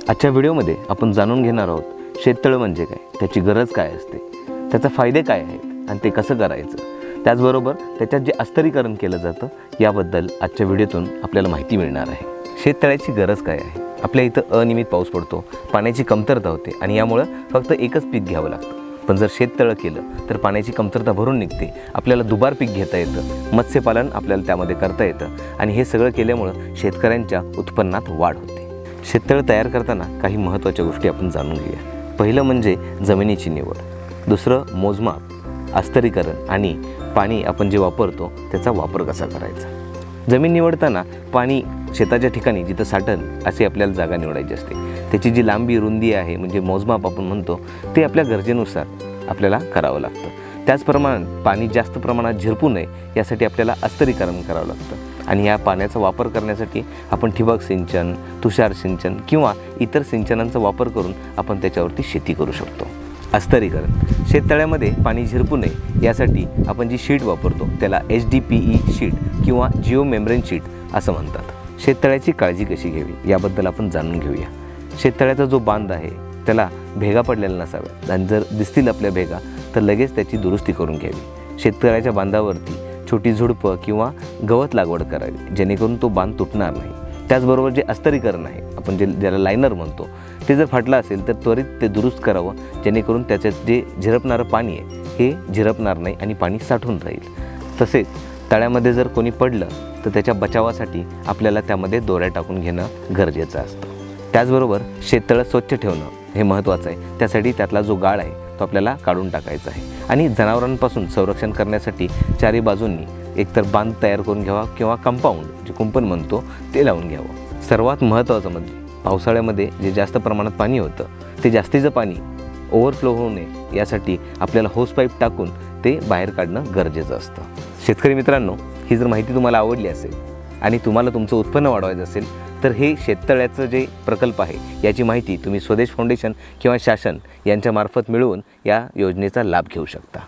आजच्या व्हिडिओमध्ये आपण जाणून घेणार आहोत शेततळं म्हणजे काय, त्याची गरज काय असते, त्याचे फायदे काय आहेत आणि ते कसं करायचं, त्याचबरोबर त्याच्यात जे अस्तरीकरण केलं जातं याबद्दल आजच्या व्हिडिओतून आपल्याला माहिती मिळणार आहे। शेततळ्याची गरज काय आहे? आपल्या इथं अनियमित पाऊस पडतो, पाण्याची कमतरता होते आणि यामुळे फक्त एकच पीक घ्यावं लागतं। पण जर शेततळं केलं तर पाण्याची कमतरता भरून निघते, आपल्याला दुबार पीक घेता येतं, मत्स्यपालन आपल्याला त्यामध्ये करता येतं आणि हे सगळं केल्यामुळं शेतकऱ्यांच्या उत्पन्नात वाढ होते। शेततळं तयार करताना काही महत्त्वाच्या गोष्टी आपण जाणून घेऊया। पहिलं म्हणजे जमिनीची निवड, दुसरं मोजमाप, अस्तरीकरण आणि पाणी आपण जे वापरतो त्याचा वापर कसा करायचा। जमीन निवडताना पाणी शेताच्या ठिकाणी जिथं साठेल अशी आपल्याला जागा निवडायची असते। त्याची जी लांबी रुंदी आहे म्हणजे मोजमाप आपण म्हणतो ते आपल्या गरजेनुसार आपल्याला करावं लागतं। त्याचप्रमाणे पाणी जास्त प्रमाणात झिरपू नये यासाठी आपल्याला अस्तरीकरण करावं लागतं आणि या पाण्याचा वापर करण्यासाठी आपण ठिबक सिंचन, तुषार सिंचन किंवा इतर सिंचनांचा वापर करून आपण त्याच्यावरती शेती करू शकतो। अस्तरीकरण, शेततळ्यामध्ये पाणी झिरपू नये यासाठी आपण जी शीट वापरतो त्याला HDPE शीट किंवा जिओ मेम्ब्रेन शीट असं म्हणतात। शेततळ्याची काळजी कशी घ्यावी याबद्दल आपण जाणून घेऊया। शेततळ्याचा जो बांध आहे त्याला भेगा पडलेल्या नसाव्या आणि जर दिसतील आपल्या भेगा तर लगेच त्याची दुरुस्ती करून घ्यावी। शेततळ्याच्या बांधावरती छोटी झुडपं किंवा गवत लागवड करावी जेणेकरून तो बांध तुटणार नाही। त्याचबरोबर जे अस्तरीकरण आहे आपण ज्याला लायनर म्हणतो ते जर फाटलं असेल तर त्वरित ते दुरुस्त करावं जेणेकरून त्याच्यात जे झिरपणारं पाणी आहे हे झिरपणार नाही आणि पाणी साठून राहील। तसेच तळ्यामध्ये जर कोणी पडलं तर त्याच्या बचावासाठी आपल्याला त्यामध्ये दोऱ्या टाकून घेणं गरजेचं असतं। त्याचबरोबर शेततळं स्वच्छ ठेवणं हे महत्त्वाचं आहे। त्यासाठी त्यातला जो गाळ आहे तो आपल्याला काढून टाकायचा आहे आणि जनावरांपासून संरक्षण करण्यासाठी चारी बाजूंनी एकतर बांध तयार करून घ्यावा किंवा कंपाऊंड जे कुंपण म्हणतो ते लावून घ्यावं। सर्वात महत्त्वाचं म्हणजे पावसाळ्यामध्ये जे जास्त प्रमाणात पाणी होतं ते जास्तीचं पाणी ओव्हरफ्लो होऊ नये यासाठी आपल्याला होस पाईप टाकून ते बाहेर काढणं गरजेचं असतं। शेतकरी मित्रांनो, ही जर माहिती तुम्हाला आवडली असेल आणि तुम्हाला तुमचं उत्पन्न वाढवायचं असेल तर हे शेततळ्याचं जे प्रकल्प आहे याची माहिती तुम्ही स्वदेश फाउंडेशन किंवा शासन यांच्यामार्फत मिळवून या योजनेचा लाभ घेऊ शकता।